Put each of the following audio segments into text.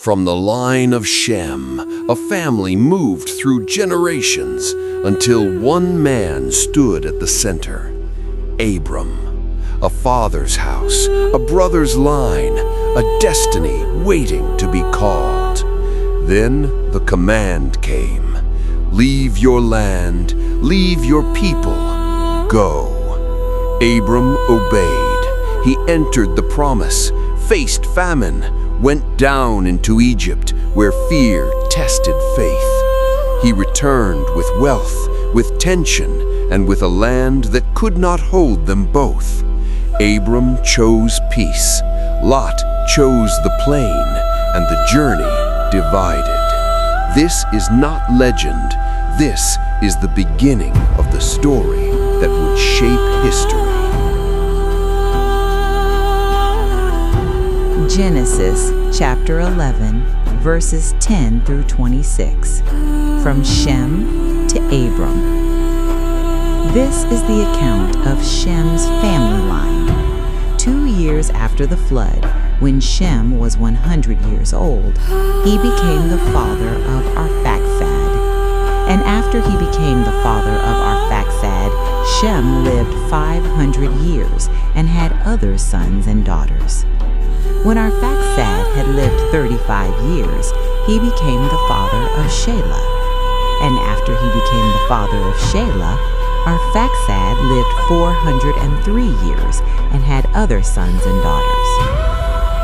From the line of Shem, a family moved through generations until one man stood at the center. Abram. A father's house, a brother's line, a destiny waiting to be called. Then the command came. Leave your land, leave your people, go. Abram obeyed. He entered the promise, faced famine, went down into Egypt where fear tested faith. He returned with wealth, with tension, and with a land that could not hold them both. Abram chose peace, Lot chose the plain, and the journey divided. This is not legend, this is the beginning of the story that would shape history. Genesis chapter 11, verses 10 through 26. From Shem to Abram. This is the account of Shem's family line. 2 years after the flood, when Shem was 100 years old, he became the father of Arphaxad. And after he became the father of Arphaxad, Shem lived 500 years and had other sons and daughters. When Arphaxad had lived 35 years, he became the father of Shelah. And after he became the father of Shelah, Arphaxad lived 403 years and had other sons and daughters.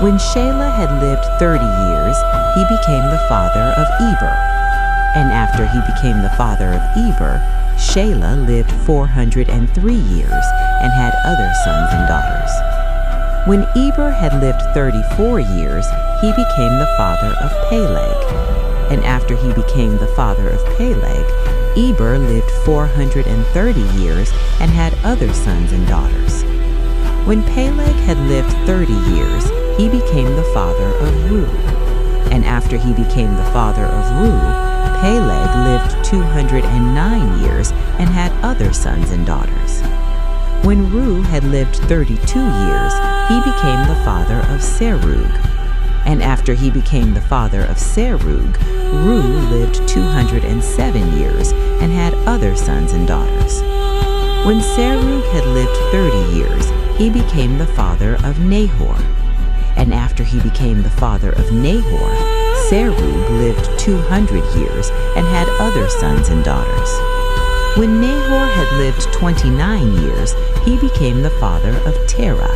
When Shelah had lived 30 years, he became the father of Eber. And after he became the father of Eber, Shelah lived 403 years and had other sons and daughters. When Eber had lived 34 years, he became the father of Peleg. And after he became the father of Peleg, Eber lived 430 years and had other sons and daughters. When Peleg had lived 30 years, he became the father of Reu. And after he became the father of Reu, Peleg lived 209 years and had other sons and daughters. When Reu had lived 32 years, he became the father of Serug. And after he became the father of Serug, Reu lived 207 years and had other sons and daughters. When Serug had lived 30 years, he became the father of Nahor. And after he became the father of Nahor, Serug lived 200 years and had other sons and daughters. When Nahor had lived 29 years, he became the father of Terah.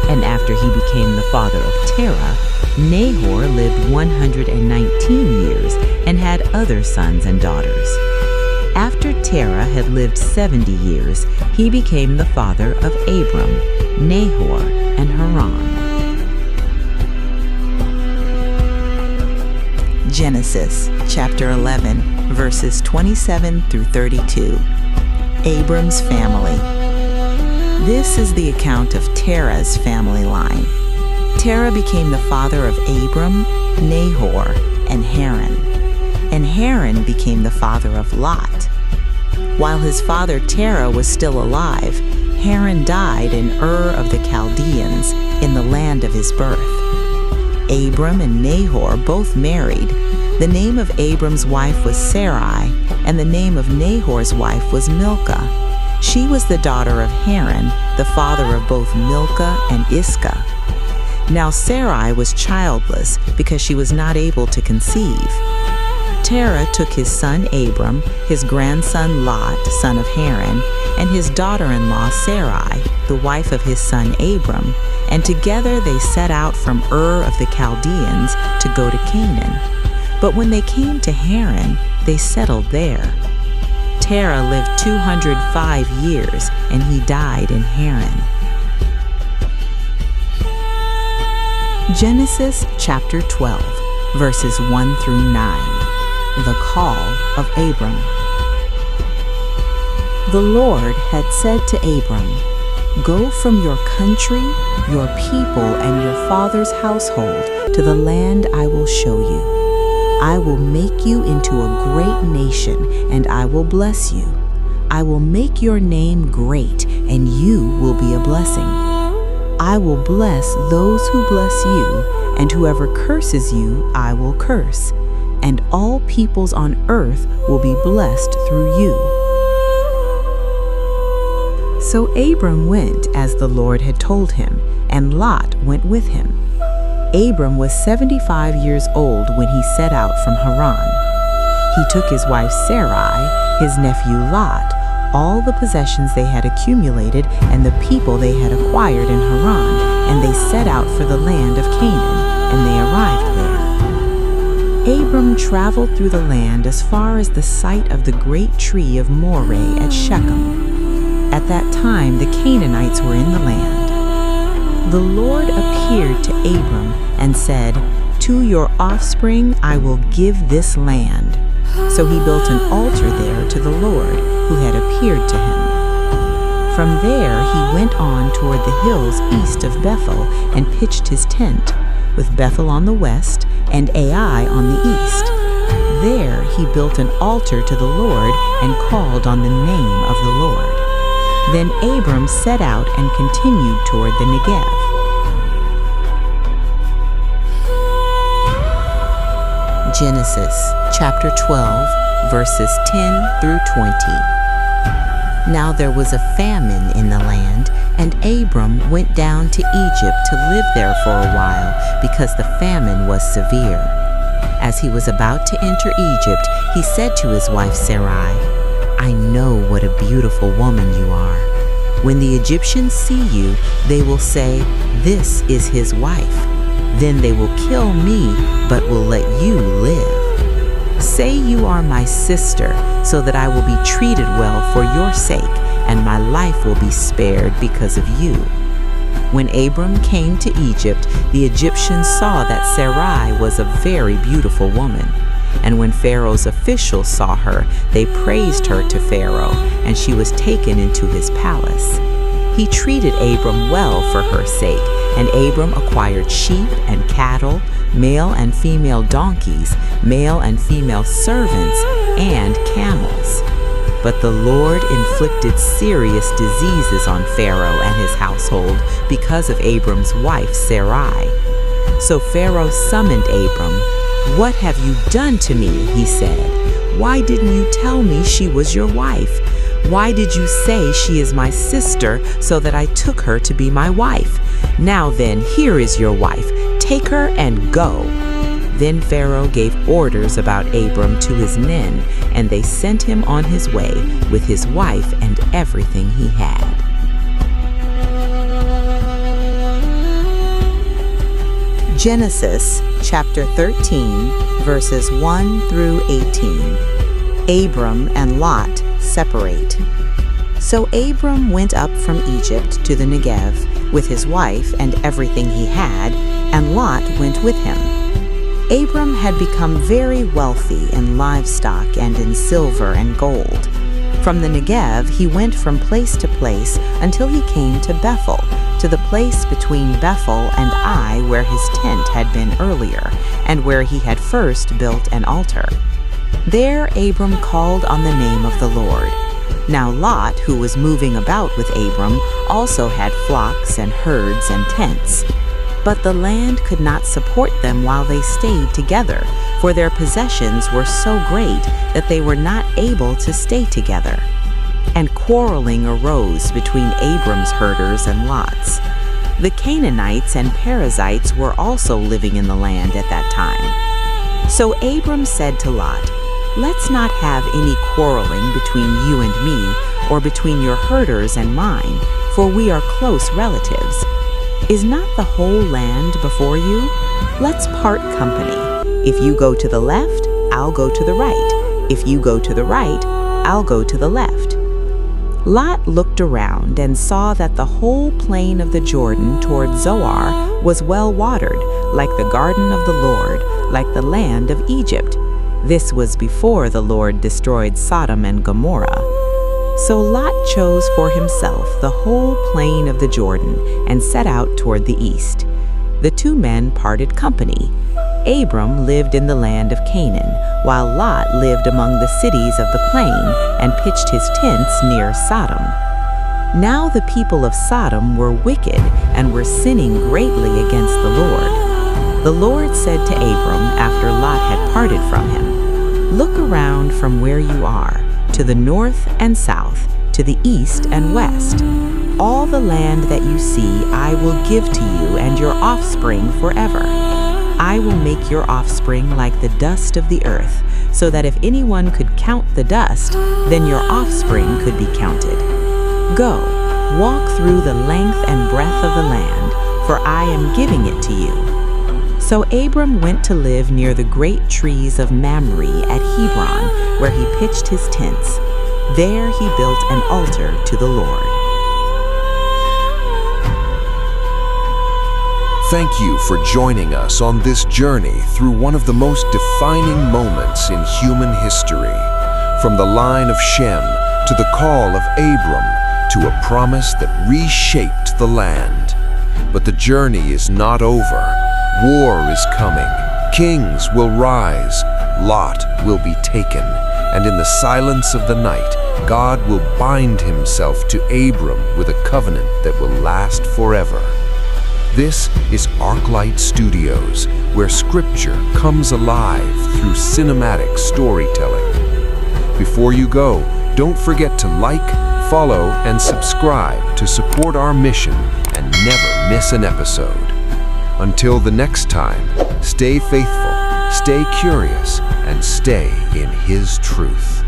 And after he became the father of Terah, Nahor lived 119 years and had other sons and daughters. After Terah had lived 70 years, he became the father of Abram, Nahor, and Haran. Genesis chapter 11, verses 27 through 32. Abram's family. This is the account of Terah's family line. Terah became the father of Abram, Nahor, and Haran. And Haran became the father of Lot. While his father Terah was still alive, Haran died in Ur of the Chaldeans, in the land of his birth. Abram and Nahor both married. The name of Abram's wife was Sarai, and the name of Nahor's wife was Milcah. She was the daughter of Haran, the father of both Milcah and Iscah. Now Sarai was childless because she was not able to conceive. Terah took his son Abram, his grandson Lot, son of Haran, and his daughter-in-law Sarai, the wife of his son Abram, and together they set out from Ur of the Chaldeans to go to Canaan. But when they came to Haran, they settled there. Terah lived 205 years, and he died in Haran. Genesis chapter 12, verses 1 through 9. The call of Abram. The Lord had said to Abram, "Go from your country, your people, and your father's household to the land I will show you. I will make you into a great nation, and I will bless you. I will make your name great, and you will be a blessing. I will bless those who bless you, and whoever curses you I will curse, and all peoples on earth will be blessed through you." So Abram went as the Lord had told him, and Lot went with him. Abram was 75 years old when he set out from Haran. He took his wife Sarai, his nephew Lot, all the possessions they had accumulated, and the people they had acquired in Haran, and they set out for the land of Canaan, and they arrived there. Abram traveled through the land as far as the site of the great tree of Moreh at Shechem. At that time the Canaanites were in the land. The Lord appeared to Abram and said, "To your offspring I will give this land." So he built an altar there to the Lord who had appeared to him. From there he went on toward the hills east of Bethel and pitched his tent, with Bethel on the west and Ai on the east. There he built an altar to the Lord and called on the name of the Lord. Then Abram set out and continued toward the Negev. Genesis chapter 12, verses 10 through 20. Now there was a famine in the land, and Abram went down to Egypt to live there for a while, because the famine was severe. As he was about to enter Egypt, he said to his wife Sarai, "I know what a beautiful woman you are. When the Egyptians see you, they will say, 'This is his wife.' Then they will kill me, but will let you live. Say you are my sister, so that I will be treated well for your sake, and my life will be spared because of you." When Abram came to Egypt, the Egyptians saw that Sarai was a very beautiful woman. And when Pharaoh's officials saw her, they praised her to Pharaoh, and she was taken into his palace. He treated Abram well for her sake, and Abram acquired sheep and cattle, male and female donkeys, male and female servants, and camels. But the Lord inflicted serious diseases on Pharaoh and his household because of Abram's wife Sarai. So Pharaoh summoned Abram. "What have you done to me?" he said. "Why didn't you tell me she was your wife? Why did you say she is my sister so that I took her to be my wife? Now then, here is your wife. Take her and go." Then Pharaoh gave orders about Abram to his men, and they sent him on his way with his wife and everything he had. Genesis chapter 13, verses 1 through 18. Abram and Lot separate. So Abram went up from Egypt to the Negev with his wife and everything he had, and Lot went with him. Abram had become very wealthy in livestock and in silver and gold. From the Negev he went from place to place until he came to Bethel, to the place between Bethel and Ai where his tent had been earlier, and where he had first built an altar. There Abram called on the name of the Lord. Now Lot, who was moving about with Abram, also had flocks and herds and tents. But the land could not support them while they stayed together, for their possessions were so great that they were not able to stay together. And quarreling arose between Abram's herders and Lot's. The Canaanites and Perizzites were also living in the land at that time. So Abram said to Lot, "Let's not have any quarreling between you and me, or between your herders and mine, for we are close relatives. Is not the whole land before you? Let's part company. If you go to the left, I'll go to the right. If you go to the right, I'll go to the left." Lot looked around and saw that the whole plain of the Jordan toward Zoar was well watered, like the garden of the Lord, like the land of Egypt. This was before the Lord destroyed Sodom and Gomorrah. So Lot chose for himself the whole plain of the Jordan and set out toward the east. The two men parted company. Abram lived in the land of Canaan, while Lot lived among the cities of the plain and pitched his tents near Sodom. Now the people of Sodom were wicked and were sinning greatly against the Lord. The Lord said to Abram after Lot had parted from him, "Look around from where you are, to the north and south, to the east and west. All the land that you see I will give to you and your offspring forever. I will make your offspring like the dust of the earth, so that if anyone could count the dust, then your offspring could be counted. Go, walk through the length and breadth of the land, for I am giving it to you." So Abram went to live near the great trees of Mamre at Hebron, where he pitched his tents. There he built an altar to the Lord. Thank you for joining us on this journey through one of the most defining moments in human history. From the line of Shem to the call of Abram to a promise that reshaped the land. But the journey is not over. War is coming. Kings will rise. Lot will be taken. And in the silence of the night, God will bind himself to Abram with a covenant that will last forever. This is Arklight Studios, where scripture comes alive through cinematic storytelling. Before you go, don't forget to like, follow, and subscribe to support our mission and never miss an episode. Until the next time, stay faithful, stay curious, and stay in His truth.